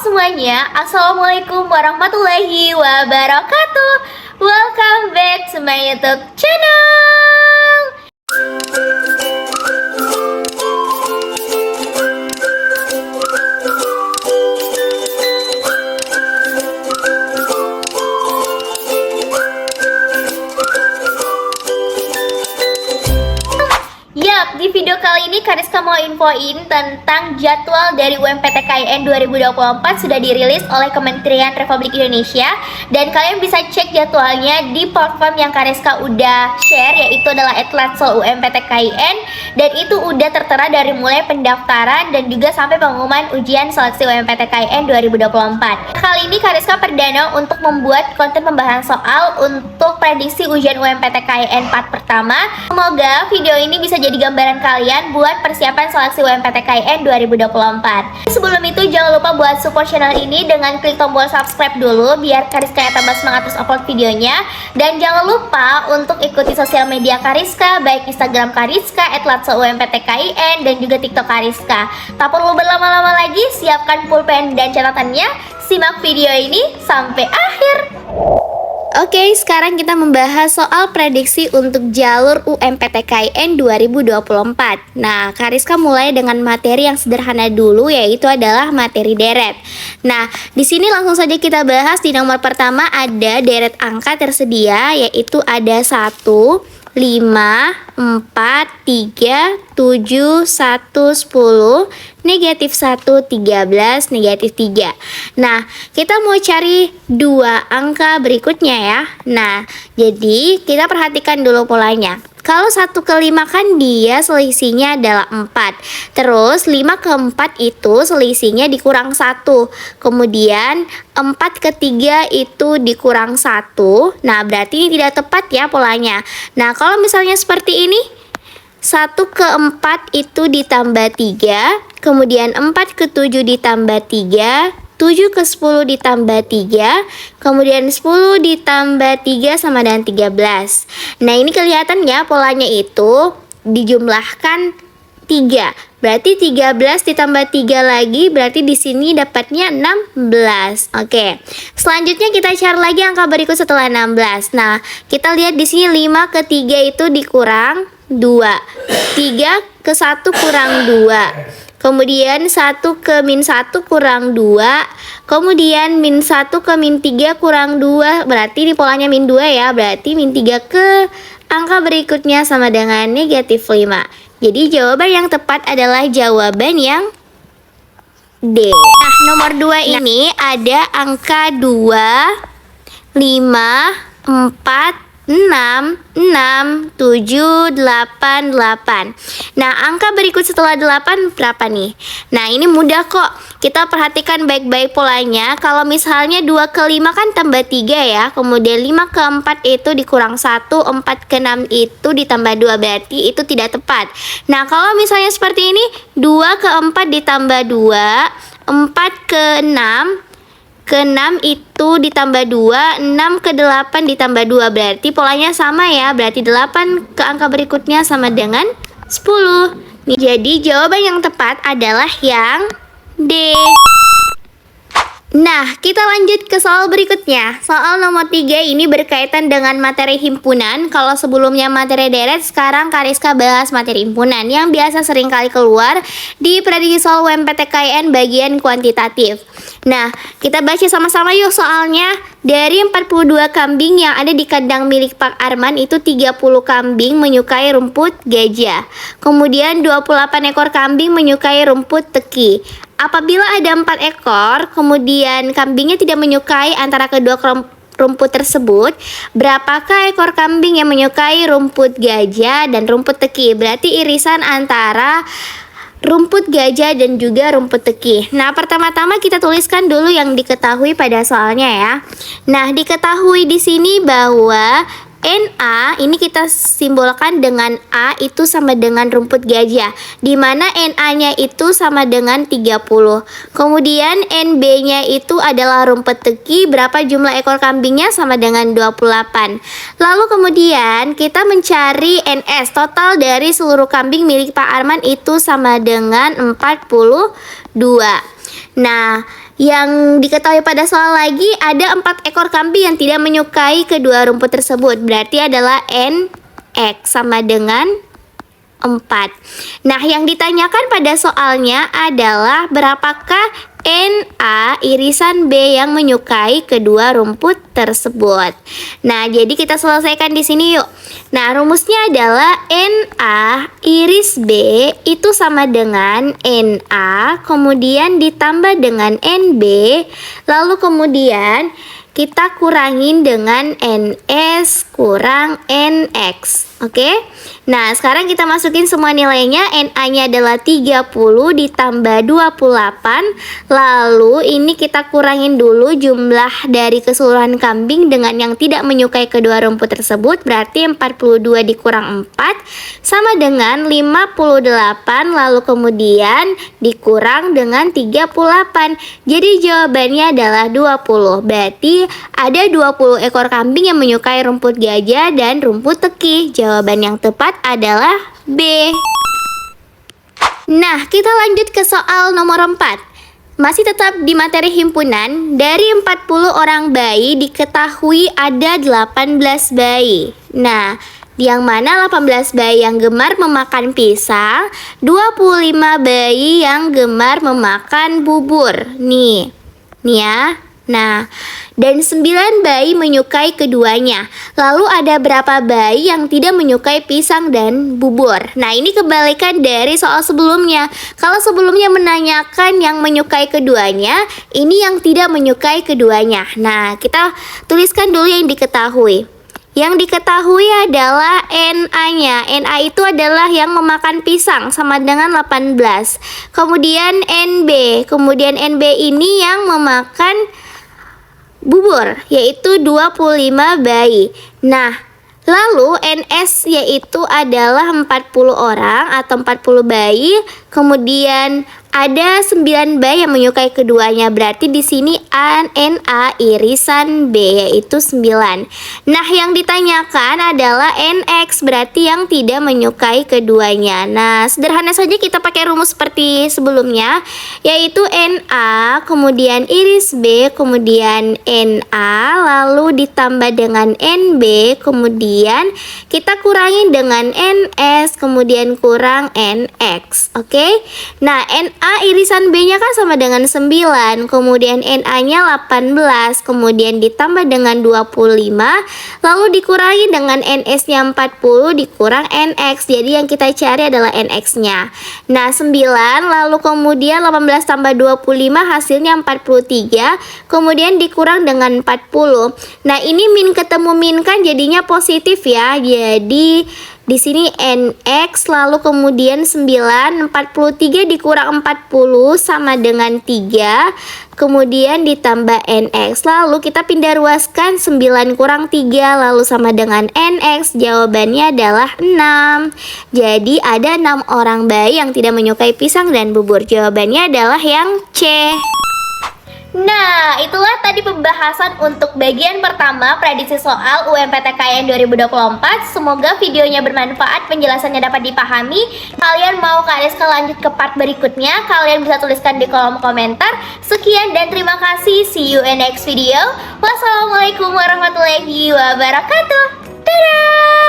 semuanya, Assalamualaikum warahmatullahi wabarakatuh. Welcome back to my YouTube channel. Di video kali ini Kariska mau infoin tentang jadwal dari UMPTKIN 2024 sudah dirilis oleh Kementerian Republik Indonesia, dan kalian bisa cek jadwalnya di platform yang Kariska udah share, yaitu adalah @latsol UMPTKIN, dan itu udah tertera dari mulai pendaftaran dan juga sampai pengumuman ujian seleksi UMPTKIN 2024. Kali ini Kariska perdana untuk membuat konten pembahasan soal untuk prediksi ujian UMPTKIN part pertama. Semoga video ini bisa jadi gambaran kalian buat persiapan seleksi UMPTKIN 2024. Sebelum itu jangan lupa buat support channel ini dengan klik tombol subscribe dulu biar Kariska tambah semangat terus upload videonya. Dan jangan lupa untuk ikuti sosial media Kariska, baik Instagram Kariska @latsol_UMPTKIN dan juga TikTok Kariska. Tak perlu berlama-lama lagi, siapkan pulpen dan catatannya. Simak video ini sampai akhir. Oke, sekarang kita membahas soal prediksi untuk jalur UMPTKIN 2024. Nah, Kariska mulai dengan materi yang sederhana dulu, yaitu adalah materi deret. Nah, di sini langsung saja kita bahas. Di nomor pertama ada deret angka tersedia, yaitu ada 1, 5, 4, 3, 7, 1, 10, negatif 1, 13, negatif 3. Nah, kita mau cari dua angka berikutnya ya. Nah, jadi kita perhatikan dulu polanya. Kalau 1 ke 5 kan dia selisihnya adalah 4. Terus 5 ke 4 itu selisihnya dikurang 1. Kemudian 4 ke 3 itu dikurang 1. Nah, berarti ini tidak tepat ya polanya. Nah, kalau misalnya seperti ini, 1 ke 4 itu ditambah 3. Kemudian 4 ke 7 ditambah 3. 7 ke 10 ditambah 3, kemudian 10 ditambah 3 sama dengan 13. Nah, ini kelihatan ya polanya itu dijumlahkan 3. Berarti 13 ditambah 3 lagi, berarti di sini dapatnya 16. Oke. Selanjutnya kita cari lagi angka berikut setelah 16. Nah, kita lihat di sini 5 ke 3 itu dikurang 2. 3 ke 1 kurang 2. Kemudian 1 ke min 1 kurang 2. Kemudian min 1 ke min 3 kurang 2. Berarti ini polanya min 2 ya. Berarti min 3 ke angka berikutnya sama dengan negatif 5. Jadi jawaban yang tepat adalah jawaban yang D. Nah, nomor 2 ini ada angka 2, 5, 4, 6, 6, 7, 8, 8. Nah, angka berikut setelah 8 berapa nih? Nah, ini mudah kok. Kita perhatikan baik-baik polanya. Kalau misalnya 2 ke 5 kan tambah 3 ya. Kemudian 5 ke 4 itu dikurang 1. 4 ke 6 itu ditambah 2. Berarti itu tidak tepat. Nah, kalau misalnya seperti ini, 2 ke 4 ditambah 2. 4 ke 6. Ke 6 itu ditambah 2, 6 ke 8 ditambah 2. Berarti polanya sama ya. Berarti 8 ke angka berikutnya sama dengan 10. Jadi jawaban yang tepat adalah yang D. Nah, kita lanjut ke soal berikutnya. Soal nomor 3 ini berkaitan dengan materi himpunan. Kalau sebelumnya materi deret, sekarang Kariska bahas materi himpunan yang biasa sering kali keluar di prediksi soal UMPTKIN bagian kuantitatif. Nah, kita baca sama-sama yuk soalnya. Dari 42 kambing yang ada di kandang milik Pak Arman, itu 30 kambing menyukai rumput gajah. Kemudian 28 ekor kambing menyukai rumput teki. Apabila ada 4 ekor, kemudian kambingnya tidak menyukai antara kedua rumput tersebut, berapakah ekor kambing yang menyukai rumput gajah dan rumput teki? Berarti irisan antara rumput gajah dan juga rumput teki. Nah, pertama-tama kita tuliskan dulu yang diketahui pada soalnya ya. Nah, diketahui di sini bahwa NA ini kita simbolkan dengan A itu sama dengan rumput gajah, di mana NA-nya itu sama dengan 30. Kemudian NB-nya itu adalah rumput teki, berapa jumlah ekor kambingnya sama dengan 28. Lalu kemudian kita mencari NS, total dari seluruh kambing milik Pak Arman itu sama dengan 42. Nah, Yang diketahui pada soal lagi, ada 4 ekor kambing yang tidak menyukai kedua rumput tersebut. Berarti adalah NX sama dengan 4. Nah, yang ditanyakan pada soalnya adalah berapakah NA irisan B yang menyukai kedua rumput tersebut. Nah, jadi kita selesaikan di sini yuk. Nah, rumusnya adalah NA iris B itu sama dengan NA, kemudian ditambah dengan NB, lalu kemudian kita kurangin dengan NS kurang NX. Oke. Nah, sekarang kita masukin semua nilainya. NA-nya adalah 30 ditambah 28. Lalu ini kita kurangin dulu jumlah dari keseluruhan kambing dengan yang tidak menyukai kedua rumput tersebut. Berarti 42 dikurang 4 sama dengan 58. Lalu kemudian dikurang dengan 38. Jadi jawabannya adalah 20. Berarti ada 20 ekor kambing yang menyukai rumput gajah dan rumput teki. Jawaban yang tepat adalah B. Nah, kita lanjut ke soal nomor 4. Masih tetap di materi himpunan. Dari 40 orang bayi diketahui ada 18 bayi. Nah, yang mana 18 bayi yang gemar memakan pisang, 25 bayi yang gemar memakan bubur. Nih ya. Nah, dan 9 bayi menyukai keduanya. Lalu ada berapa bayi yang tidak menyukai pisang dan bubur? Nah, ini kebalikan dari soal sebelumnya. Kalau sebelumnya menanyakan yang menyukai keduanya, ini yang tidak menyukai keduanya. Nah, kita tuliskan dulu yang diketahui. Yang diketahui adalah NA-nya. NA itu adalah yang memakan pisang sama dengan 18. Kemudian NB. Kemudian NB ini yang memakan bubur, yaitu 25 bayi. Nah, lalu NS yaitu adalah 40 orang atau 40 bayi. Kemudian ada 9 bayi yang menyukai keduanya. Berarti di sini NA irisan B yaitu 9. Nah, yang ditanyakan adalah NX, berarti yang tidak menyukai keduanya. Nah, sederhana saja kita pakai rumus seperti sebelumnya, yaitu NA, kemudian iris B, kemudian NA, lalu ditambah dengan NB, kemudian kita kurangin dengan NS, kemudian kurang NX. Oke? Nah, NA irisan B-nya kan sama dengan 9, kemudian NA-nya 18, kemudian ditambah dengan 25, lalu dikurangi dengan NS-nya 40 dikurang NX. Jadi yang kita cari adalah NX-nya. Nah, 9 lalu kemudian 18 tambah 25 hasilnya 43, kemudian dikurang dengan 40. Nah, ini min ketemu min kan jadinya positif ya. Jadi di sini NX lalu kemudian 9, 43 dikurang 40 sama dengan 3. Kemudian ditambah NX. Lalu kita pindah ruaskan 9 kurang 3 lalu sama dengan NX. Jawabannya adalah 6. Jadi ada 6 orang bayi yang tidak menyukai pisang dan bubur. Jawabannya adalah yang C. Nah, itulah tadi pembahasan untuk bagian pertama prediksi soal UMPTKN 2024. Semoga videonya bermanfaat, penjelasannya dapat dipahami. Kalian mau Kak Rizka lanjut ke part berikutnya, kalian bisa tuliskan di kolom komentar. Sekian dan terima kasih. See you in next video. Wassalamualaikum warahmatullahi wabarakatuh. Dadah!